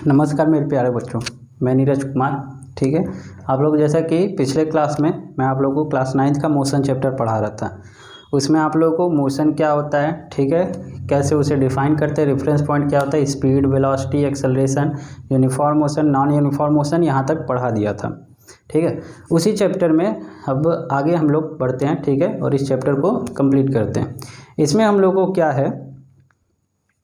नमस्कार मेरे प्यारे बच्चों, मैं नीरज कुमार। ठीक है, आप लोग जैसा कि पिछले क्लास में मैं आप लोगों को क्लास 9th का मोशन चैप्टर पढ़ा रहा था। उसमें आप लोगों को मोशन क्या होता है, ठीक है, कैसे उसे डिफाइन करते हैं, रेफरेंस पॉइंट क्या होता है, speed, velocity, acceleration, uniform motion, non uniform motion, यहाँ तक पढ़ा दिया था। ठीक है, उसी चैप्टर में अब आगे हम लोग बढ़ते हैं। ठीक है, और इस चैप्टर को कंप्लीट करते हैं। इसमें हम लोग को क्या है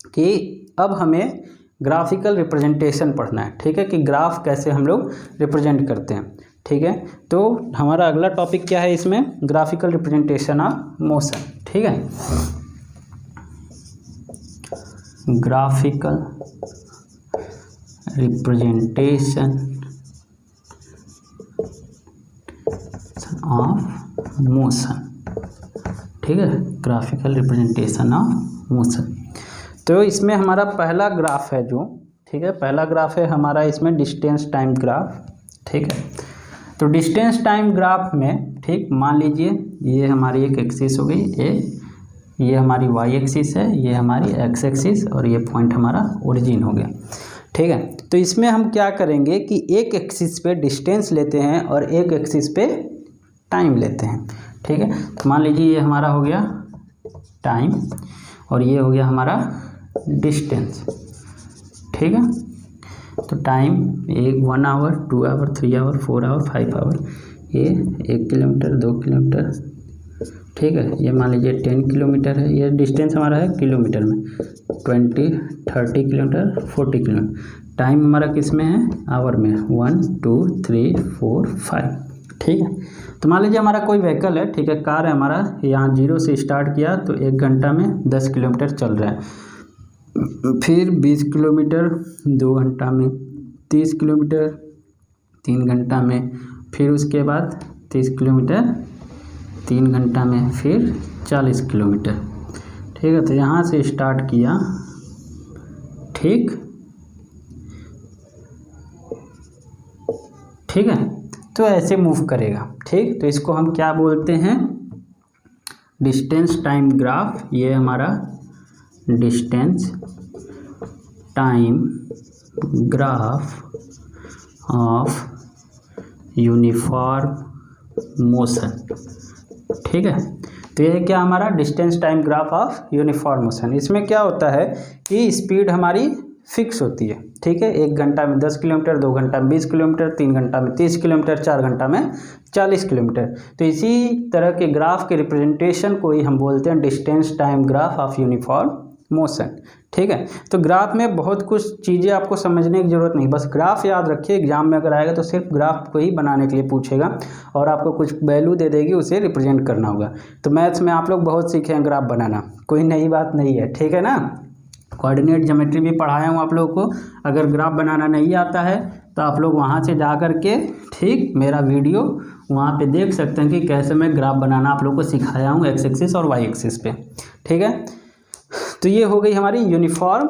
कि अब हमें ग्राफिकल रिप्रेजेंटेशन पढ़ना है। ठीक है, कि ग्राफ कैसे हम लोग रिप्रेजेंट करते हैं। ठीक है, तो हमारा अगला टॉपिक क्या है इसमें, ग्राफिकल रिप्रेजेंटेशन ऑफ मोशन। ठीक है, ग्राफिकल रिप्रेजेंटेशन ऑफ मोशन। ठीक है, ग्राफिकल रिप्रेजेंटेशन ऑफ मोशन। तो इसमें हमारा पहला ग्राफ है जो, ठीक है, पहला ग्राफ है हमारा इसमें डिस्टेंस टाइम ग्राफ। ठीक है, तो डिस्टेंस टाइम ग्राफ में, ठीक, मान लीजिए ये हमारी एक एक्सिस हो गई ए, ये हमारी वाई एक्सिस है, ये हमारी एक्स एक्सिस, और ये पॉइंट हमारा ओरिजिन हो गया। ठीक है, तो इसमें हम क्या करेंगे कि एक एक्सिस पे डिस्टेंस लेते हैं और एक एक्सिस पे टाइम लेते हैं। ठीक है, तो मान लीजिए ये हमारा हो गया टाइम और ये हो गया हमारा डिस्टेंस। ठीक है, तो time 1 hour, 2 hour, 3 hour, 4 hour, 5 hour, ये 1 किलोमीटर, 2 किलोमीटर। ठीक है, ये मान लीजिए 10 किलोमीटर है। ये डिस्टेंस हमारा है किलोमीटर में, 20, 30 किलोमीटर, 40 किलोमीटर। टाइम हमारा किस में है, आवर में, 1, 2, 3, 4, 5। ठीक है, तो मान लीजिए हमारा कोई व्हीकल है, ठीक है, कार है हमारा, यहाँ 0 से स्टार्ट किया तो 1 घंटा में 10 किलोमीटर चल रहा है, फिर 20 किलोमीटर 2 घंटा में, 30 किलोमीटर 3 घंटा में, फिर उसके बाद 30 किलोमीटर 3 घंटा में, फिर 40 किलोमीटर। ठीक है, तो यहाँ से स्टार्ट किया, ठीक है, तो ऐसे मूव करेगा। ठीक, तो इसको हम क्या बोलते हैं, डिस्टेंस टाइम ग्राफ। ये हमारा distance time graph of uniform motion. ठीक है, तो ये क्या हमारा distance time graph of uniform motion. इसमें क्या होता है कि स्पीड हमारी फिक्स होती है। ठीक है, 1 घंटा में 10 किलोमीटर, 2 घंटा में 20 किलोमीटर, 3 घंटा में 30 किलोमीटर, 4 घंटा में 40 किलोमीटर। तो इसी तरह के ग्राफ के रिप्रेजेंटेशन को ही हम बोलते हैं distance time graph of uniform motion. ठीक है, तो ग्राफ में बहुत कुछ चीज़ें आपको समझने की ज़रूरत नहीं, बस ग्राफ याद रखिए। एग्जाम में अगर आएगा तो सिर्फ ग्राफ को ही बनाने के लिए पूछेगा और आपको कुछ वैल्यू दे देगी, उसे रिप्रेजेंट करना होगा। तो मैथ्स में आप लोग बहुत सीखे हैं ग्राफ बनाना, कोई नई बात नहीं है। ठीक है ना, कोऑर्डिनेट ज्योमेट्री भी पढ़ाया हूँ आप लोगों को। अगर ग्राफ बनाना नहीं आता है तो आप लोग वहाँ से जा कर के, ठीक, मेरा वीडियो वहाँ पे देख सकते हैं कि कैसे मैं ग्राफ बनाना आप लोगों को सिखाया हूँ एक्स एक्सिस और वाई एक्सिस पे। ठीक है, तो ये हो गई हमारी यूनिफॉर्म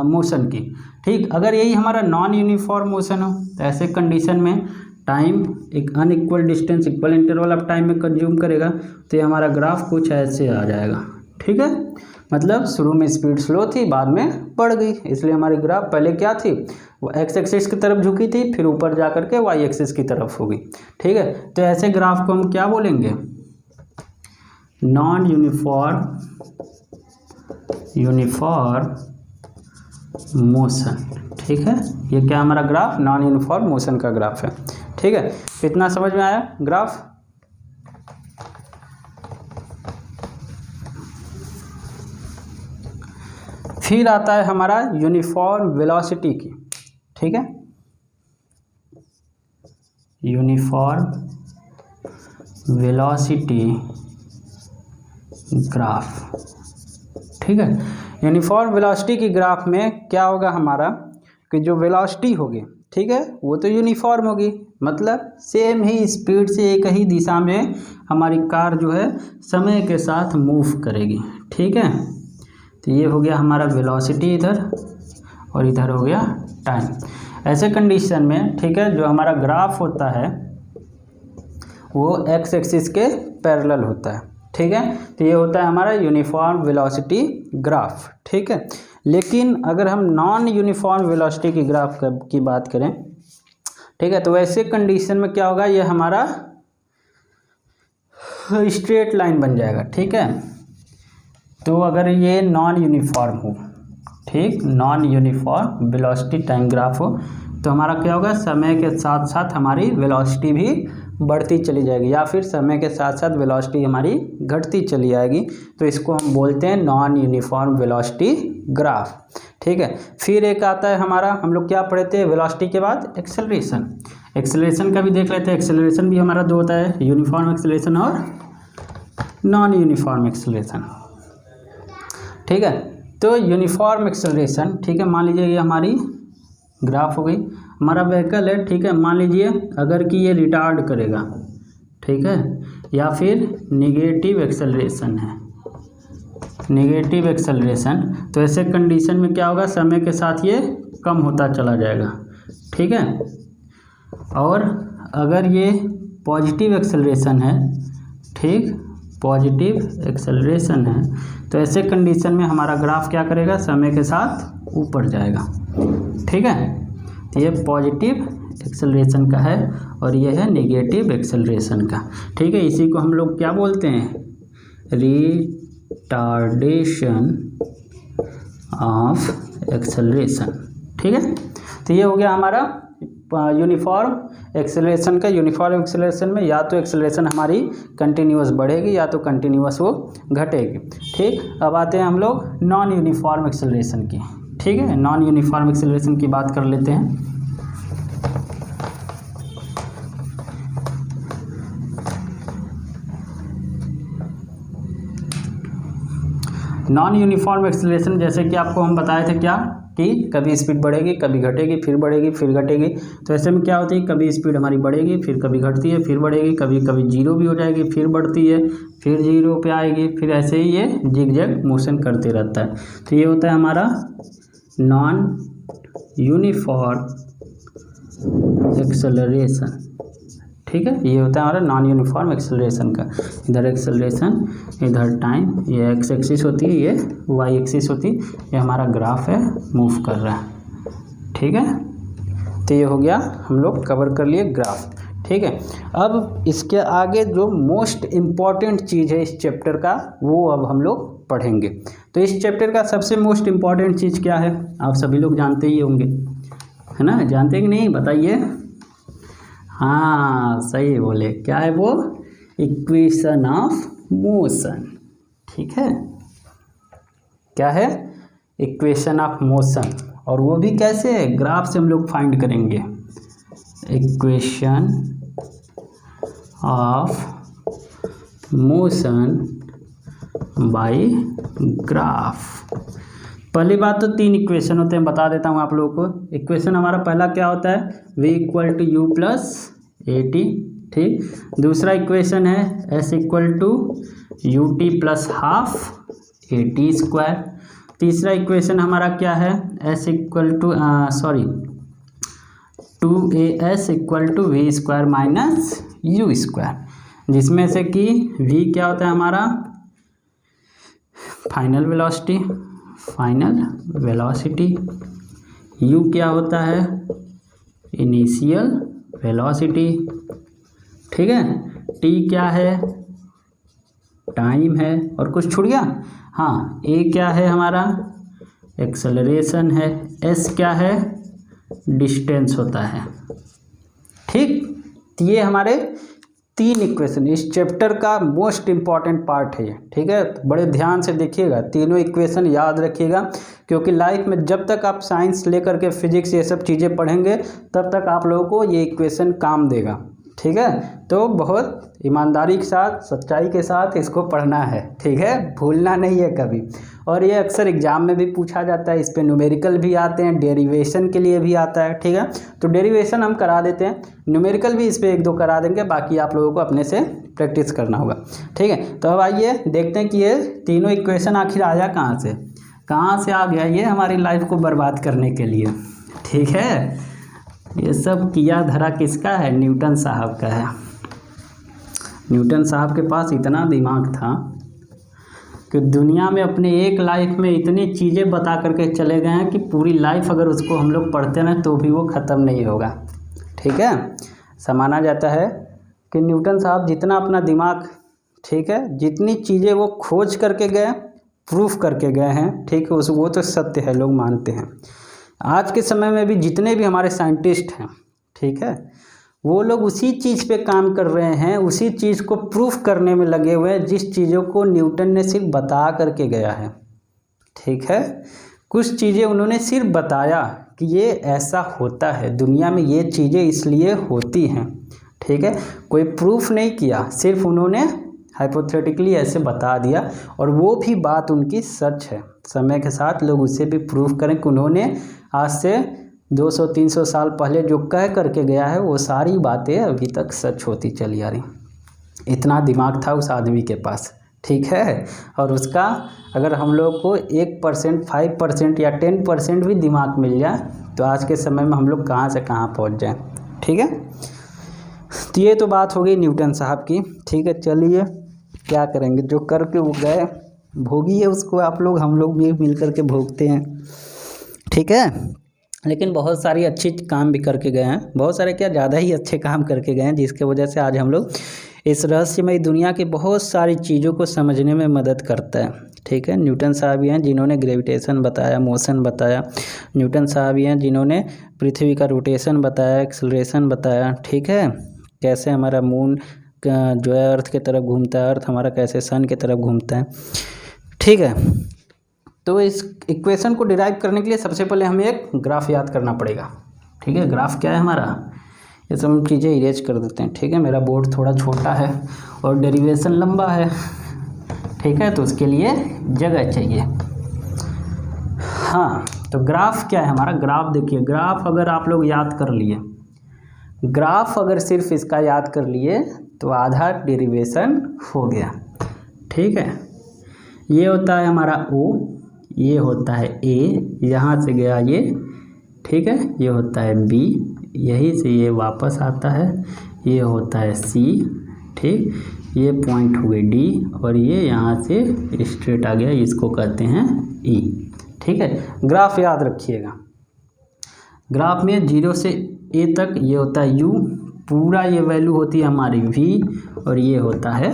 मोशन की। ठीक, अगर यही हमारा नॉन यूनिफॉर्म मोशन हो तो ऐसे कंडीशन में टाइम एक unequal distance equal interval of time में कंज्यूम करेगा, तो ये हमारा ग्राफ कुछ ऐसे आ जाएगा। ठीक है, मतलब शुरू में स्पीड स्लो थी, बाद में बढ़ गई, इसलिए हमारी ग्राफ पहले क्या थी, वो एक्स एक्सिस की तरफ झुकी थी, फिर ऊपर जा कर के वाई एक्सिस की तरफ हो गई। ठीक है, तो ऐसे ग्राफ को हम क्या बोलेंगे, नॉन यूनिफॉर्म मोशन। ठीक है, ये क्या हमारा ग्राफ नॉन यूनिफॉर्म मोशन का ग्राफ है। ठीक है, इतना समझ में आया ग्राफ। फिर आता है हमारा यूनिफॉर्म वेलोसिटी की। ठीक है, यूनिफॉर्म वेलोसिटी ग्राफ। ठीक है, यूनिफॉर्म वेलोसिटी की ग्राफ में क्या होगा हमारा कि जो वेलोसिटी होगी, ठीक है, वो तो यूनिफॉर्म होगी, मतलब सेम ही स्पीड से एक ही दिशा में हमारी कार जो है समय के साथ मूव करेगी। ठीक है, तो ये हो गया हमारा वेलोसिटी इधर, और इधर हो गया टाइम। ऐसे कंडीशन में, ठीक है, जो हमारा ग्राफ होता है वो एक्स एक्सिस के पैरेलल होता है। ठीक है, तो ये होता है हमारा यूनिफॉर्म वेलोसिटी ग्राफ। ठीक है, लेकिन अगर हम नॉन यूनिफॉर्म वेलोसिटी की ग्राफ की बात करें, ठीक है, तो वैसे कंडीशन में क्या होगा, ये हमारा स्ट्रेट लाइन बन जाएगा। ठीक है, तो अगर ये नॉन यूनिफॉर्म हो, ठीक, non uniform velocity time graph हो, तो हमारा क्या होगा, समय के साथ साथ हमारी वेलोसिटी भी बढ़ती चली जाएगी, या फिर समय के साथ साथ वेलोसिटी हमारी घटती चली जाएगी। तो इसको हम बोलते हैं नॉन यूनिफॉर्म वेलोसिटी ग्राफ। ठीक है, फिर एक आता है हमारा, हम लोग क्या पढ़े थे वेलोसिटी के बाद, एक्सेलरेशन। एक्सेलरेशन का भी देख लेते हैं। एक्सेलरेशन भी हमारा दो होता है, यूनिफॉर्म एक्सेलरेशन और नॉन यूनिफॉर्म एक्सेलरेशन। ठीक है, तो यूनिफॉर्म एक्सेलरेशन, ठीक है, मान लीजिए ये हमारी ग्राफ हो गई, हमारा व्हीकल है। ठीक है, मान लीजिए अगर कि ये रिटार्ड करेगा, ठीक है, या फिर निगेटिव एक्सेलरेशन है, निगेटिव एक्सेलरेशन, तो ऐसे कंडीशन में क्या होगा, समय के साथ ये कम होता चला जाएगा। ठीक है, और अगर ये पॉजिटिव एक्सेलरेशन है, ठीक, पॉजिटिव एक्सेलरेशन है, तो ऐसे कंडीशन में हमारा ग्राफ क्या करेगा, समय के साथ ऊपर जाएगा। ठीक है, तो ये पॉजिटिव एक्सेलरेशन का है और ये है नेगेटिव एक्सेलरेशन का। ठीक है, इसी को हम लोग क्या बोलते हैं, रिटार्डेशन ऑफ एक्सेलरेशन। ठीक है, तो ये हो गया हमारा यूनिफॉर्म एक्सेलरेशन का। यूनिफॉर्म एक्सेलरेशन में या तो एक्सेलरेशन हमारी कंटिन्यूअस बढ़ेगी या तो कंटिन्यूअस वो घटेगी। ठीक, अब आते हैं हम लोग नॉन यूनिफॉर्म एक्सेलरेशन की। ठीक है, नॉन यूनिफॉर्म एक्सेलरेशन की बात कर लेते हैं। नॉन यूनिफॉर्म एक्सेलरेशन जैसे कि आपको हम बताए थे क्या, कि कभी स्पीड बढ़ेगी, कभी घटेगी, फिर बढ़ेगी, फिर घटेगी। तो ऐसे में क्या होती है, कभी स्पीड हमारी बढ़ेगी, फिर कभी घटती है, फिर बढ़ेगी, कभी कभी जीरो भी हो जाएगी, फिर बढ़ती है, फिर जीरो पे आएगी, फिर ऐसे ही ये जिग जैग मोशन करते रहता है। तो ये होता है हमारा नॉन यूनिफॉर्म एक्सेलरेशन। ठीक है, ये होता है हमारा नॉन यूनिफॉर्म एक्सेलरेशन का। इधर एक्सेलरेशन, इधर टाइम, ये एक्स एक्सिस होती है, ये वाई एक्सिस होती है, ये हमारा ग्राफ है, मूव कर रहा है। ठीक है, तो ये हो गया, हम लोग कवर कर लिए ग्राफ। ठीक है, अब इसके आगे जो मोस्ट इम्पॉर्टेंट चीज़ है इस चैप्टर का, वो अब हम लोग पढ़ेंगे। तो इस चैप्टर का सबसे मोस्ट इम्पॉर्टेंट चीज़ क्या है, आप सभी लोग जानते ही होंगे, है ना, जानते कि नहीं, बताइए। हाँ, सही बोले, क्या है वो, इक्वेशन ऑफ मोशन। ठीक है, क्या है, इक्वेशन ऑफ मोशन, और वो भी कैसे, ग्राफ से हम लोग फाइंड करेंगे। Equation of motion by graph. पहली बात तो तीन इक्वेशन होते हैं, बता देता हूँ आप लोगों को। इक्वेशन हमारा पहला क्या होता है, v equal to u plus a t. ठीक, दूसरा इक्वेशन है s equal to u t plus half a t square. तीसरा इक्वेशन हमारा क्या है, s equal to 2as equal to we square minus you square, जिसमें से कि v क्या होता है हमारा final velocity, final velocity, u क्या होता है इनिशियल वेलोसिटी। ठीक है, t क्या है, टाइम है, और कुछ छूट गया, हाँ, a क्या है हमारा एक्सेलरेशन है, s क्या है डिस्टेंस होता है। ठीक, तो ये हमारे तीन इक्वेशन इस चैप्टर का मोस्ट इम्पॉर्टेंट पार्ट है। ठीक है, तो बड़े ध्यान से देखिएगा, तीनों इक्वेशन याद रखिएगा, क्योंकि लाइफ में जब तक आप साइंस लेकर के फिजिक्स ये सब चीज़ें पढ़ेंगे तब तक आप लोगों को ये इक्वेशन काम देगा। ठीक है, तो बहुत ईमानदारी के साथ, सच्चाई के साथ इसको पढ़ना है। ठीक है, भूलना नहीं है कभी। और ये अक्सर एग्जाम में भी पूछा जाता है, इस पे न्यूमेरिकल भी आते हैं, डेरिवेशन के लिए भी आता है। ठीक है, तो डेरिवेशन हम करा देते हैं, न्यूमेरिकल भी इस पे एक दो करा देंगे, बाकी आप लोगों को अपने से प्रैक्टिस करना होगा। ठीक है, तो अब आइए देखते हैं कि ये तीनों इक्वेशन आखिर आया कहाँ से आ गया, ये हमारी लाइफ को बर्बाद करने के लिए। ठीक है, ये सब किया धरा किसका है, न्यूटन साहब का है। न्यूटन साहब के पास इतना दिमाग था कि दुनिया में अपने एक लाइफ में इतनी चीज़ें बता करके चले गए हैं कि पूरी लाइफ अगर उसको हम लोग पढ़ते ना तो भी वो ख़त्म नहीं होगा। ठीक है, माना जाता है कि न्यूटन साहब जितना अपना दिमाग, ठीक है, जितनी चीज़ें वो खोज करके गए, प्रूफ करके गए हैं, ठीक है, उस वो तो सत्य है, लोग मानते हैं। आज के समय में भी जितने भी हमारे साइंटिस्ट हैं, ठीक है, वो लोग उसी चीज़ पे काम कर रहे हैं, उसी चीज़ को प्रूफ करने में लगे हुए हैं जिस चीज़ों को न्यूटन ने सिर्फ बता करके गया है। ठीक है, कुछ चीज़ें उन्होंने सिर्फ बताया कि ये ऐसा होता है, दुनिया में ये चीज़ें इसलिए होती हैं। ठीक है, कोई प्रूफ नहीं किया, सिर्फ उन्होंने हाइपोथेटिकली ऐसे बता दिया, और वो भी बात उनकी सच है। समय के साथ लोग उसे भी प्रूफ करें कि उन्होंने आज से 200-300 साल पहले जो कह करके गया है वो सारी बातें अभी तक सच होती चली आ रही। इतना दिमाग था उस आदमी के पास। ठीक है, और उसका अगर हम लोग को 1%, 5% या 10% भी दिमाग मिल जाए तो आज के समय में हम लोग कहाँ से कहाँ पहुँच जाएं। ठीक है, तो ये तो बात हो गई न्यूटन साहब की। ठीक है, चलिए क्या करेंगे, जो करके वो गए भोगी है उसको आप लोग, हम लोग भी मिल करके भोगते हैं। ठीक है, लेकिन बहुत सारी अच्छी काम भी करके गए हैं, बहुत सारे क्या ज़्यादा ही अच्छे काम करके गए हैं, जिसके वजह से आज हम लोग इस रहस्यमय दुनिया की बहुत सारी चीज़ों को समझने में मदद करता है। ठीक है, न्यूटन साहब ही हैं जिन्होंने ग्रेविटेशन बताया, मोशन बताया। न्यूटन साहब ही हैं जिन्होंने पृथ्वी का रोटेशन बताया, एक्सेलरेशन बताया। ठीक है, कैसे हमारा मून जो है अर्थ की तरफ घूमता है, अर्थ हमारा कैसे सन की तरफ घूमता है। ठीक है, तो इस इक्वेशन को डिराइव करने के लिए सबसे पहले हमें एक ग्राफ याद करना पड़ेगा। ठीक है, ग्राफ क्या है हमारा, ये सब चीज़ें इरेज कर देते हैं। ठीक है, मेरा बोर्ड थोड़ा छोटा है और डेरिवेशन लंबा है। ठीक है, तो उसके लिए जगह चाहिए। हाँ, तो ग्राफ क्या है हमारा, ग्राफ देखिए, ग्राफ अगर आप लोग याद कर लिए, ग्राफ अगर सिर्फ इसका याद कर लिए तो आधा डेरिवेशन हो गया। ठीक है, ये होता है हमारा O, ये होता है A, यहाँ से गया ये। ठीक है, ये होता है B, यहीं से ये वापस आता है, ये होता है C। ठीक, ये पॉइंट हो गई D, और ये यहाँ से स्ट्रेट आ गया, इसको कहते हैं E। ठीक है, ग्राफ याद रखिएगा, ग्राफ में 0 से A तक ये होता है U, पूरा ये वैल्यू होती है हमारी V, और ये होता है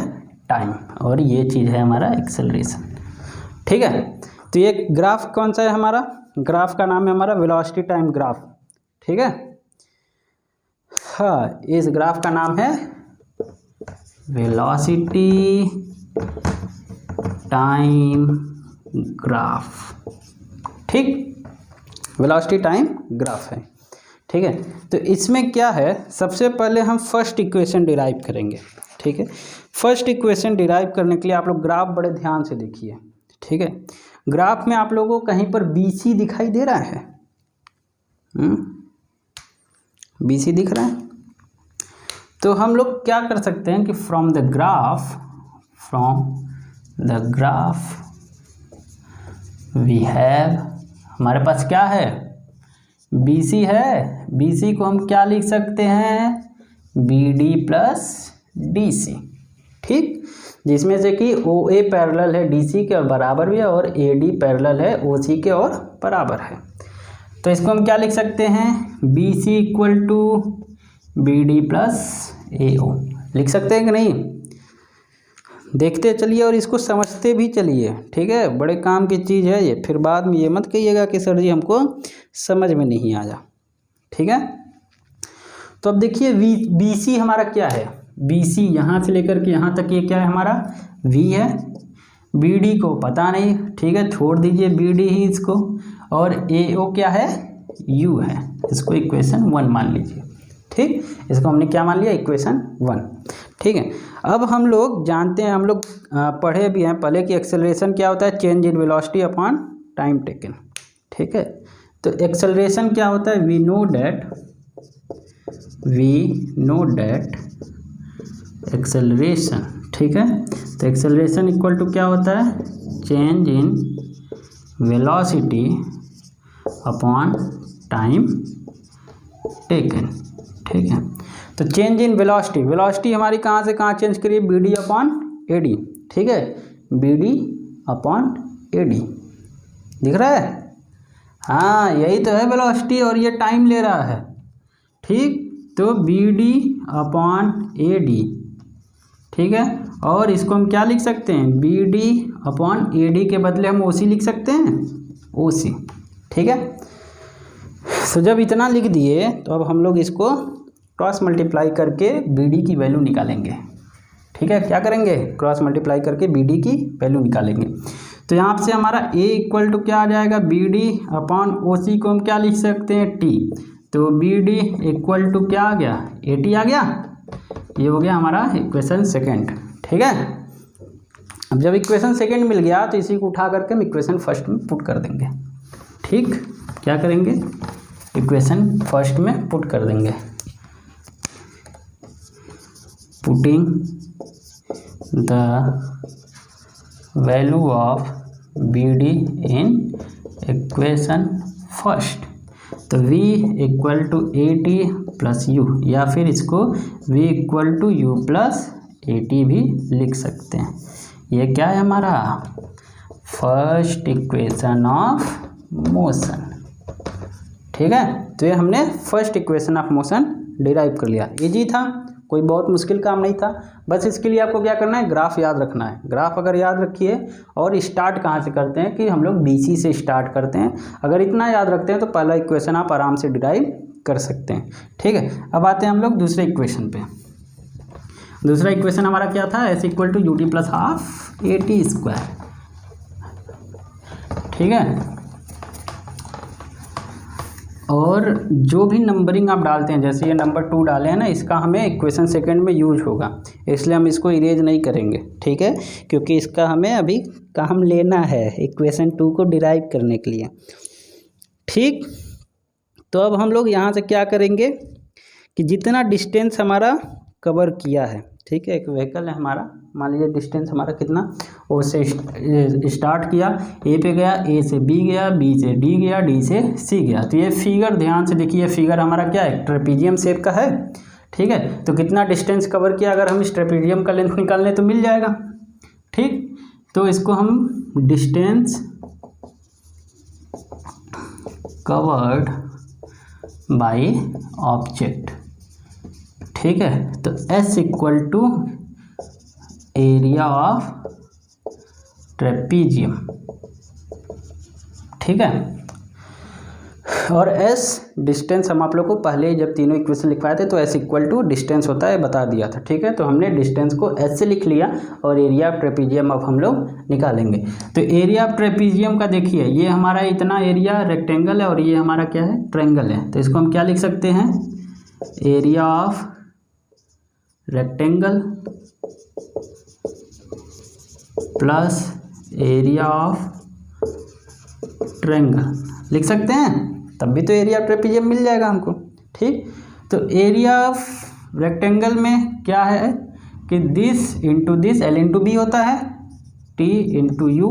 टाइम, और ये चीज़ है हमारा एक्सेलरेशन। ठीक है, तो ये ग्राफ कौन सा है हमारा, ग्राफ का नाम है हमारा वेलोसिटी टाइम ग्राफ। ठीक है, हाँ, इस ग्राफ का नाम है वेलोसिटी टाइम ग्राफ। ठीक, वेलोसिटी टाइम ग्राफ है। ठीक है, तो इसमें क्या है, सबसे पहले हम फर्स्ट इक्वेशन डिराइव करेंगे। ठीक है, फर्स्ट इक्वेशन डिराइव करने के लिए आप लोग ग्राफ बड़े ध्यान से देखिए। ठीक है, ग्राफ में आप लोगों को कहीं पर BC दिखाई दे रहा है, BC दिख रहा है, तो हम लोग क्या कर सकते हैं कि from the graph we have, हमारे पास क्या है, BC है, BC को हम क्या लिख सकते हैं, BD प्लस DC। ठीक, जिसमें से कि OA पैरेलल है DC के और बराबर भी है, और AD पैरेलल है OC के और बराबर है। तो इसको हम क्या लिख सकते हैं, BC equal to BD plus AO लिख सकते हैं कि नहीं, देखते चलिए और इसको समझते भी चलिए। ठीक है, बड़े काम की चीज़ है ये, फिर बाद में ये मत कहिएगा कि सर जी हमको समझ में नहीं आया। ठीक है, तो अब देखिए BC हमारा क्या है, BC यहाँ से लेकर के यहाँ तक ये क्या है हमारा V है, BD को पता नहीं, ठीक है, छोड़ दीजिए BD ही इसको, और AO क्या है, U है, इसको इक्वेशन 1 मान लीजिए। ठीक, इसको हमने क्या मान लिया, इक्वेशन 1। ठीक है, अब हम लोग जानते हैं, हम लोग पढ़े भी हैं पहले कि एक्सेलरेशन क्या होता है, change in velocity upon time taken. ठीक है, तो एक्सेलरेशन क्या होता है, वी नो डैट एक्सेलरेशन। ठीक है, तो एक्सेलरेशन इक्वल टू क्या होता है, change in velocity upon time taken. ठीक है, तो चेंज इन वेलोसिटी हमारी कहाँ से कहाँ चेंज करिए, BD अपॉन AD। ठीक है, BD अपॉन ए डी। दिख रहा है? हाँ, यही तो है वेलोसिटी और ये टाइम ले रहा है। ठीक, तो B D upon A D. ठीक है, और इसको हम क्या लिख सकते हैं? B D upon A D के बदले हम ओ सी लिख सकते हैं, ओ सी। ठीक है, तो जब इतना लिख दिए तो अब हम लोग इसको क्रॉस मल्टीप्लाई करके बी डी की वैल्यू निकालेंगे। ठीक है, क्या करेंगे? क्रॉस मल्टीप्लाई करके बी डी की वैल्यू निकालेंगे। तो यहाँ से हमारा a इक्वल टू क्या आ जाएगा? बी डी अपॉन ओ सी को हम क्या लिख सकते हैं? टी। तो बी डी इक्वल टू क्या आ गया? ए टी आ गया। ये हो गया हमारा इक्वेशन सेकेंड। ठीक है, अब जब इक्वेशन सेकेंड मिल गया तो इसी को उठा करके हम इक्वेशन फर्स्ट में पुट कर देंगे। ठीक, क्या करेंगे? इक्वेशन फर्स्ट में पुट कर देंगे। Putting the value of B D in equation first. तो v equal to a t plus u, या फिर इसको v equal to u plus a t भी लिख सकते हैं। ये क्या है हमारा? First equation of motion. ठीक है, तो ये हमने first equation of motion derive कर लिया। इजी था, कोई बहुत मुश्किल काम नहीं था। बस इसके लिए आपको क्या करना है? ग्राफ याद रखना है। ग्राफ अगर याद रखिए, और स्टार्ट कहाँ से करते हैं कि हम लोग BC से स्टार्ट करते हैं। अगर इतना याद रखते हैं तो पहला इक्वेशन आप आराम से डिराइव कर सकते हैं। ठीक है, अब आते हैं हम लोग दूसरे इक्वेशन पे। दूसरा इक्वेशन हमारा क्या था? S equal to u t plus half a t square. ठीक है, और जो भी नंबरिंग आप डालते हैं, जैसे ये नंबर 2 डाले हैं ना, इसका हमें इक्वेशन सेकंड में यूज होगा, इसलिए हम इसको इरेज नहीं करेंगे। ठीक है, क्योंकि इसका हमें अभी काम लेना है इक्वेशन 2 को डिराइव करने के लिए। ठीक, तो अब हम लोग यहाँ से क्या करेंगे कि जितना डिस्टेंस हमारा कवर किया है, ठीक है, एक व्हीकल है हमारा, मान लीजिए डिस्टेंस हमारा कितना, ओ से स्टार्ट किया, ए पे गया, ए से बी गया, बी से डी गया, डी से सी गया। तो ये फिगर ध्यान से देखिए, फिगर हमारा क्या है? ट्रेपीजियम शेप का है। ठीक है, तो कितना डिस्टेंस कवर किया, अगर हम इस ट्रेपीजियम का लेंथ निकाल लें तो मिल जाएगा। ठीक, तो इसको हम डिस्टेंस कवर्ड बाय ऑब्जेक्ट। ठीक है, तो S equal to area of trapezium. ठीक है, और S डिस्टेंस हम आप लोग को पहले जब तीनों इक्वेशन लिखवाए थे तो S इक्वल टू डिस्टेंस होता है, बता दिया था। ठीक है, तो हमने डिस्टेंस को S से लिख लिया और एरिया ऑफ ट्रेपीजियम अब हम लोग निकालेंगे। तो एरिया ऑफ ट्रेपीजियम का देखिए, ये हमारा इतना एरिया रेक्टेंगल है और ये हमारा क्या है? ट्रायंगल है। तो इसको हम क्या लिख सकते हैं? Area of rectangle plus area of triangle लिख सकते हैं, तब भी तो एरिया ऑफ ट्रेपीजियम मिल जाएगा हमको। ठीक, तो एरिया ऑफ रेक्टेंगल में क्या है कि this into this, L into B होता है, T into u,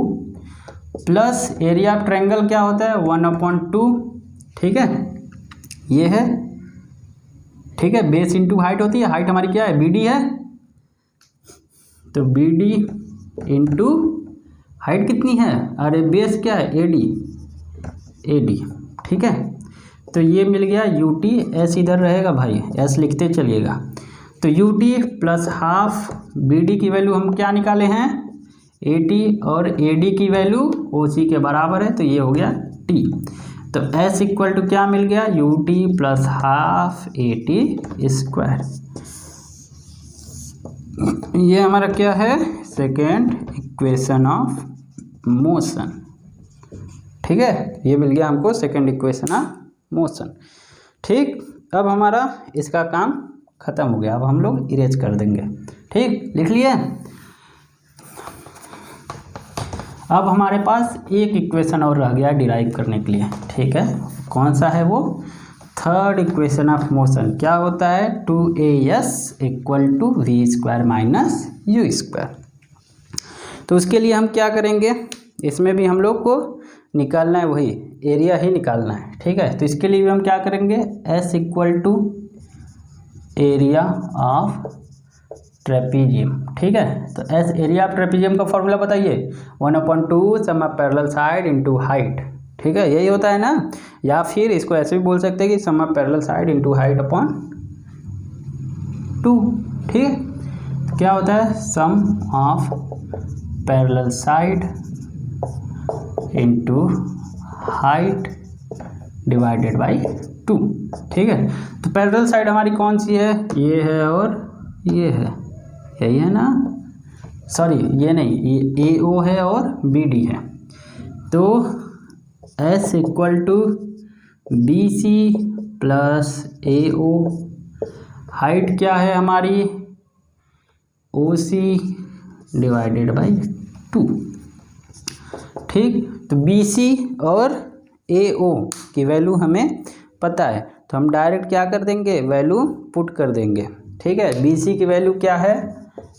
plus area of triangle क्या होता है? 1/2। ठीक है, ये है। ठीक है, बेस इंटू हाइट होती है, हाइट हमारी क्या है? BD है, तो BD इंटू हाइट कितनी है? अरे बेस क्या है? AD। ठीक है, तो ये मिल गया UT, S इधर रहेगा भाई, S लिखते चलिएगा। तो UT प्लस हाफ BD की वैल्यू हम क्या निकाले हैं? AT, और AD की वैल्यू OC के बराबर है, तो ये हो गया T। तो S इक्वल टू क्या मिल गया? UT plus half AT square. ये हमारा क्या है? Second equation of motion. ठीक है, ये मिल गया हमको सेकेंड इक्वेशन ऑफ मोशन। ठीक, अब हमारा इसका काम खत्म हो गया, अब हम लोग इरेज कर देंगे। ठीक, लिख लिए। अब हमारे पास एक इक्वेशन और रह गया डिराइव करने के लिए। ठीक है, कौन सा है वो? Third equation of motion. क्या होता है? 2AS equal to we square minus you square. तो उसके लिए हम क्या करेंगे? इसमें भी हम लोग को निकालना है, वही एरिया ही निकालना है। ठीक है, तो इसके लिए भी हम क्या करेंगे? S equal to area of trapezium, ठीक है। तो एस एरिया ऑफ ट्रेपीजियम का फॉर्मूला बताइए, 1/2 sum of parallel side into height, ठीक है, यही होता है ना। या फिर इसको ऐसे भी बोल सकते हैं कि sum of parallel side into height upon 2, ठीक है। तो क्या होता है, sum of parallel side into height divided by 2, ठीक है। तो पैरेलल साइड हमारी कौन सी है, ये है और ये है, यही है ना, सॉरी ये नहीं, ये ए ओ है और बी डी है। तो S equal to B C plus A O, height क्या है हमारी ओ सी डिवाइडेड बाई 2, ठीक। तो बी सी और ए ओ की वैल्यू हमें पता है, तो हम डायरेक्ट क्या कर देंगे, वैल्यू पुट कर देंगे, ठीक है। बी सी की वैल्यू क्या है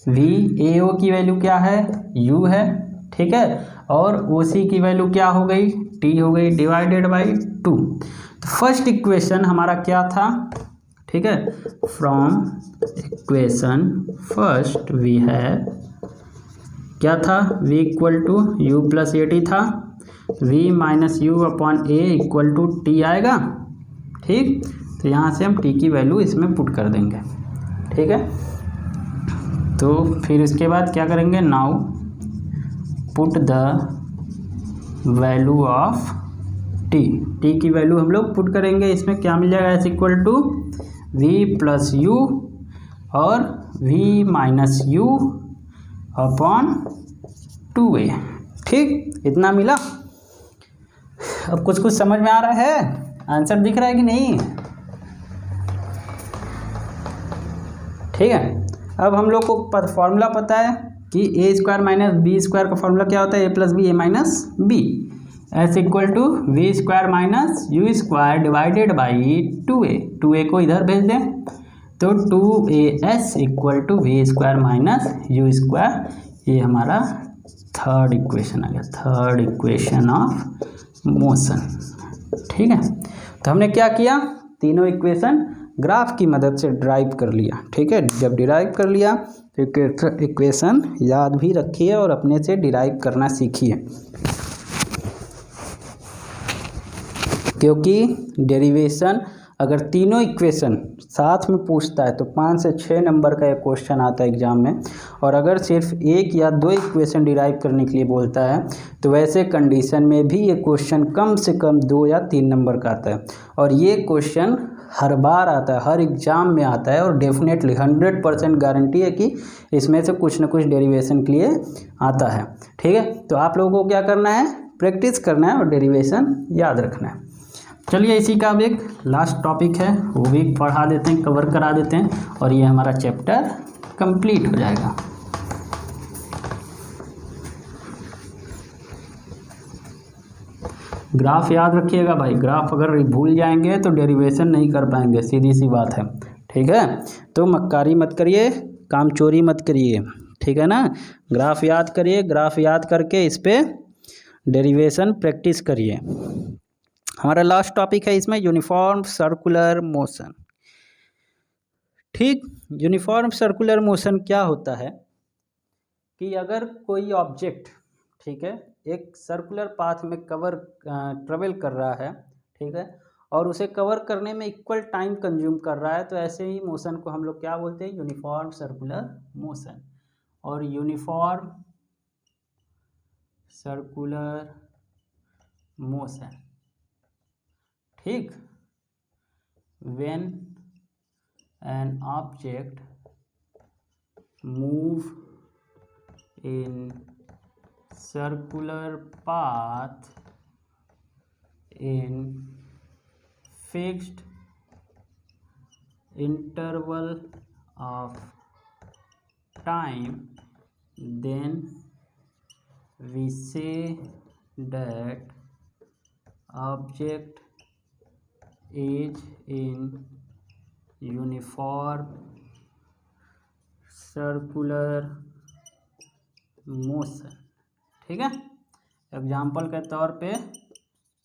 V, ए ओ की वैल्यू क्या है U है, ठीक है। और ओ सी की वैल्यू क्या हो गई, T हो गई, डिवाइडेड बाई 2। तो फर्स्ट इक्वेशन हमारा क्या था, ठीक है, फ्रॉम इक्वेशन फर्स्ट वी है क्या था, V equal to u plus a t था, V minus u upon a equal to t आएगा, ठीक। तो यहाँ से हम T की वैल्यू इसमें पुट कर देंगे, ठीक है। तो फिर इसके बाद क्या करेंगे, now put the value of T की वैल्यू हम लोग पुट करेंगे, इसमें क्या मिल जाएगा, S equal to V plus u और V minus u upon 2a, ठीक, इतना मिला। अब कुछ कुछ समझ में आ रहा है, आंसर दिख रहा है कि नहीं, ठीक है। अब हम लोग को फॉर्मूला पता है कि A square minus B square का फॉर्मूला क्या होता है, A plus B A minus B, S equal to we square minus you square divided by 2a को इधर भेज दें, तो 2as equal to we square minus you square, ये हमारा थर्ड इक्वेशन आ गया, थर्ड इक्वेशन ऑफ मोशन, ठीक है। तो हमने क्या किया, तीनों इक्वेशन ग्राफ की मदद से डिराइव कर लिया, ठीक है। जब डिराइव कर लिया तो इक्वेशन याद भी रखिए और अपने से डिराइव करना सीखिए, क्योंकि डेरिवेशन अगर तीनों इक्वेशन साथ में पूछता है तो 5 से 6 नंबर का एक क्वेश्चन आता है एग्जाम में, और अगर सिर्फ एक या दो इक्वेशन डिराइव करने के लिए बोलता है तो वैसे कंडीशन में भी ये क्वेश्चन कम से कम 2 या 3 नंबर का आता है। और ये क्वेश्चन हर बार आता है, हर एग्ज़ाम में आता है, और डेफिनेटली 100% गारंटी है कि इसमें से कुछ ना कुछ डेरिवेशन के लिए आता है, ठीक है। तो आप लोगों को क्या करना है, प्रैक्टिस करना है और डेरिवेशन याद रखना है। चलिए इसी का अब एक लास्ट टॉपिक है, वो भी पढ़ा देते हैं, कवर करा देते हैं, और ये हमारा चैप्टर कंप्लीट हो जाएगा। ग्राफ याद रखिएगा भाई, ग्राफ अगर भूल जाएंगे तो डेरिवेशन नहीं कर पाएंगे, सीधी सी बात है, ठीक है। तो मक्कारी मत करिए, काम चोरी मत करिए, ठीक है ना। ग्राफ याद करिए, ग्राफ याद करके इस पर डेरिवेशन प्रैक्टिस करिए। हमारा लास्ट टॉपिक है इसमें यूनिफॉर्म सर्कुलर मोशन, ठीक। यूनिफॉर्म सर्कुलर मोशन क्या होता है कि अगर कोई ऑब्जेक्ट, ठीक है, एक सर्कुलर पाथ में ट्रेवल कर रहा है, ठीक है, और उसे कवर करने में इक्वल टाइम कंज्यूम कर रहा है, तो ऐसे ही मोशन को हम लोग क्या बोलते हैं, यूनिफॉर्म सर्कुलर मोशन। और यूनिफॉर्म सर्कुलर मोशन, ठीक, when an object move in circular path in fixed interval of time, then we say that object is in uniform circular motion, ठीक है। एग्जाम्पल के तौर पे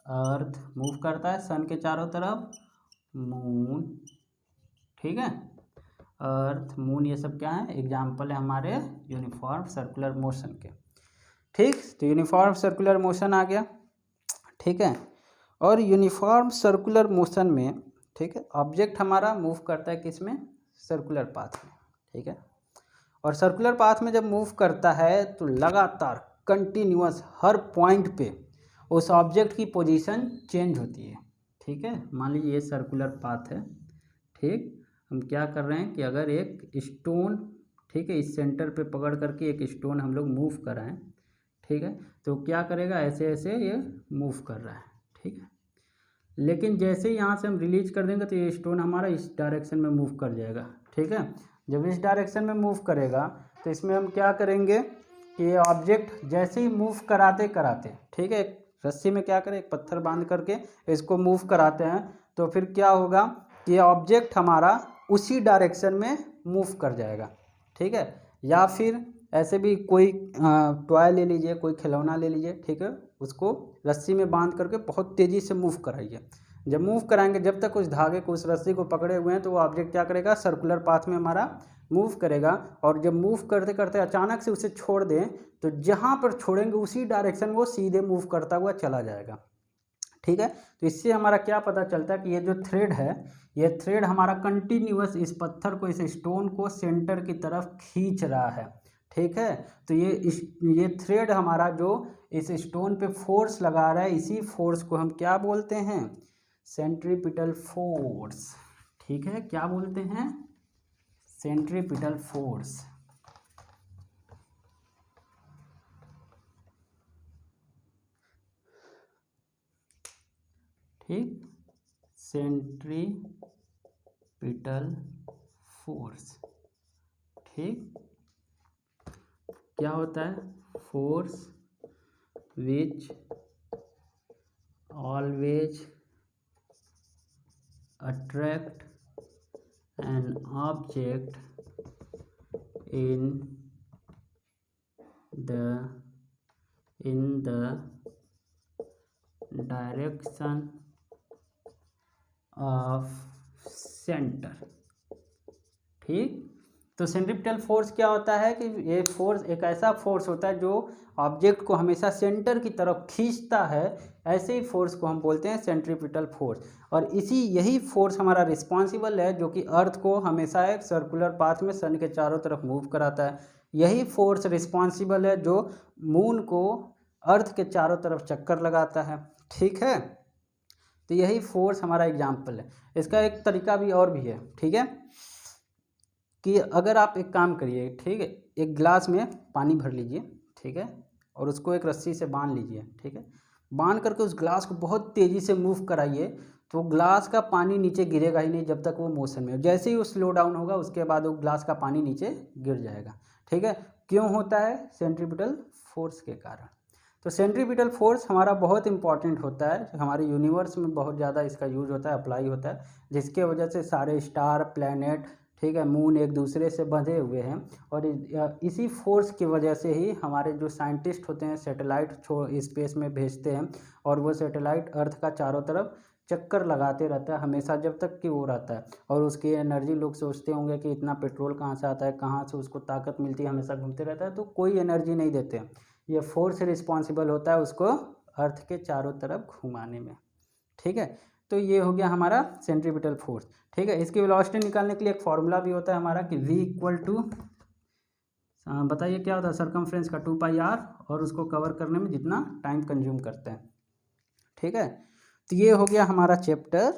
अर्थ मूव करता है सन के चारों तरफ, मून, ठीक है, अर्थ, मून, ये सब क्या है, एग्जाम्पल है हमारे यूनिफॉर्म सर्कुलर मोशन के। ठीक, तो यूनिफॉर्म सर्कुलर मोशन आ गया। ठीक है, और यूनिफॉर्म सर्कुलर मोशन में, ठीक है, ऑब्जेक्ट हमारा मूव करता है किस में, सर्कुलर पाथ में। ठीक है, और सर्कुलर पाथ में जब मूव करता है तो लगातार कंटिन्यूअस हर पॉइंट पे उस ऑब्जेक्ट की पोजीशन चेंज होती है। ठीक है, मान लीजिए ये सर्कुलर पाथ है। ठीक, हम क्या कर रहे हैं कि अगर एक स्टोन, ठीक है, इस सेंटर पे पकड़ करके एक स्टोन हम लोग मूव कर रहे हैं। ठीक है, तो क्या करेगा, ऐसे ऐसे ये मूव कर रहा है। ठीक है, लेकिन जैसे ही यहाँ से हम रिलीज कर देंगे तो ये स्टोन हमारा इस डायरेक्शन में मूव कर जाएगा। ठीक है, जब इस डायरेक्शन में मूव करेगा तो इसमें हम क्या करेंगे कि ये ऑब्जेक्ट जैसे ही मूव कराते कराते, ठीक है, एक रस्सी में क्या करें, एक पत्थर बांध करके इसको मूव कराते हैं, तो फिर क्या होगा कि ये ऑब्जेक्ट हमारा उसी डायरेक्शन में मूव कर जाएगा। ठीक है, या फिर ऐसे भी कोई टॉय ले लीजिए, कोई खिलौना ले लीजिए। ठीक है, उसको रस्सी में बांध करके बहुत तेज़ी से मूव कराइए। जब मूव कराएंगे, जब तक उस धागे को, उस रस्सी को पकड़े हुए हैं, तो वो ऑब्जेक्ट क्या करेगा, सर्कुलर पाथ में हमारा मूव करेगा। और जब मूव करते करते अचानक से उसे छोड़ दें तो जहाँ पर छोड़ेंगे उसी डायरेक्शन वो सीधे मूव करता हुआ चला जाएगा। ठीक है, तो इससे हमारा क्या पता चलता है कि ये जो थ्रेड है, ये थ्रेड हमारा कंटिन्यूअस इस पत्थर को, इस स्टोन को सेंटर की तरफ खींच रहा है। ठीक है, तो ये थ्रेड हमारा जो इस स्टोन पे फोर्स लगा रहा है, इसी फोर्स को हम क्या बोलते हैं, सेंट्रीपिटल फोर्स। ठीक है, क्या बोलते हैं, सेंट्रीपिटल फोर्स। ठीक, सेंट्रीपिटल फोर्स। ठीक, क्या होता है, force which always attract an object in the direction of center। ठीक, तो सेंट्रीपिटल फोर्स क्या होता है कि ये फोर्स एक ऐसा फोर्स होता है जो ऑब्जेक्ट को हमेशा सेंटर की तरफ खींचता है। ऐसे ही फोर्स को हम बोलते हैं सेंट्रीपिटल फोर्स। और यही फोर्स हमारा रिस्पॉन्सिबल है जो कि अर्थ को हमेशा एक सर्कुलर पाथ में सन के चारों तरफ मूव कराता है। यही फोर्स रिस्पॉन्सिबल है जो मून को अर्थ के चारों तरफ चक्कर लगाता है। ठीक है, तो यही फोर्स हमारा एग्जाम्पल है। इसका एक तरीका भी और भी है। ठीक है, कि अगर आप एक काम करिए, ठीक है, एक गिलास में पानी भर लीजिए। ठीक है, और उसको एक रस्सी से बांध लीजिए। ठीक है, बांध करके उस ग्लास को बहुत तेज़ी से मूव कराइए तो ग्लास का पानी नीचे गिरेगा ही नहीं जब तक वो मोशन में। जैसे ही वो स्लो डाउन होगा उसके बाद वो ग्लास का पानी नीचे गिर जाएगा। ठीक है, क्यों होता है, सेंट्रीपिटल फोर्स के कारण। तो सेंट्रीपिटल फोर्स हमारा बहुत इंपॉर्टेंट होता है, हमारे यूनिवर्स में बहुत ज़्यादा इसका यूज होता है, अप्लाई होता है, जिसके वजह से सारे स्टार, प्लैनेट, ठीक है, मून एक दूसरे से बंधे हुए हैं। और इसी फोर्स की वजह से ही हमारे जो साइंटिस्ट होते हैं सैटेलाइट स्पेस में भेजते हैं, और वो सैटेलाइट अर्थ का चारों तरफ चक्कर लगाते रहता है हमेशा जब तक कि वो रहता है। और उसकी एनर्जी, लोग सोचते होंगे कि इतना पेट्रोल कहाँ से आता है, कहाँ से उसको ताकत मिलती है, हमेशा घूमते रहता है, तो कोई एनर्जी नहीं देते। ये फोर्स रिस्पॉन्सिबल होता है उसको अर्थ के चारों तरफ घुमाने में। ठीक है, तो ये हो गया हमारा सेंट्रीपिटल फोर्स। ठीक है, इसकी वेलोसिटी निकालने के लिए एक फॉर्मूला भी होता है हमारा कि v इक्वल टू, बताइए क्या होता है, सरकमफ्रेंस का 2πr, और उसको कवर करने में जितना टाइम कंज्यूम करते हैं। ठीक है, तो ये हो गया हमारा चैप्टर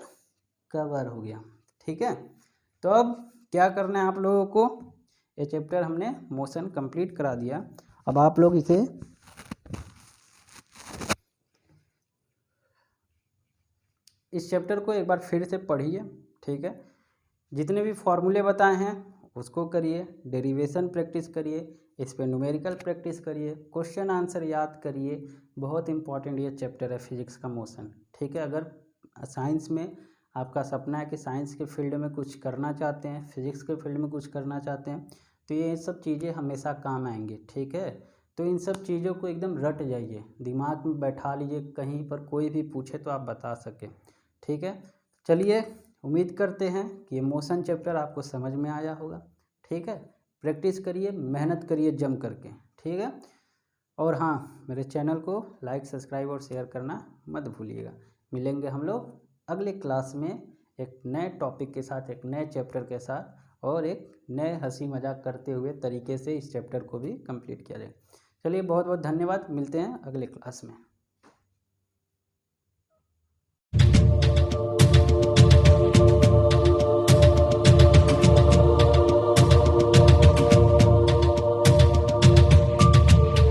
कवर हो गया। ठीक है, तो अब क्या करना है आप लोगों को, ये चैप्टर हमने मोशन कंप्लीट करा दिया। अब आप लोग इसे इस चैप्टर को एक बार फिर से पढ़िए। ठीक है, जितने भी फॉर्मूले बताए हैं उसको करिए, डेरिवेशन प्रैक्टिस करिए, इस पर न्यूमेरिकल प्रैक्टिस करिए, क्वेश्चन आंसर याद करिए। बहुत इंपॉर्टेंट ये चैप्टर है फिजिक्स का मोशन। ठीक है, अगर साइंस में आपका सपना है कि साइंस के फील्ड में कुछ करना चाहते हैं, फिजिक्स के फील्ड में कुछ करना चाहते हैं, तो ये सब चीज़ें हमेशा काम आएंगी। ठीक है, तो इन सब चीज़ों को एकदम रट जाइए, दिमाग में बैठा लीजिए, कहीं पर कोई भी पूछे तो आप बता सकें। ठीक है, चलिए उम्मीद करते हैं कि ये मोशन चैप्टर आपको समझ में आया होगा। ठीक है, प्रैक्टिस करिए, मेहनत करिए जम करके। ठीक है, और हाँ, मेरे चैनल को लाइक, सब्सक्राइब और शेयर करना मत भूलिएगा। मिलेंगे हम लोग अगले क्लास में एक नए टॉपिक के साथ, एक नए चैप्टर के साथ, और एक नए हंसी मजाक करते हुए तरीके से इस चैप्टर को भी कंप्लीट किया जाए। चलिए, बहुत बहुत धन्यवाद, मिलते हैं अगले क्लास में।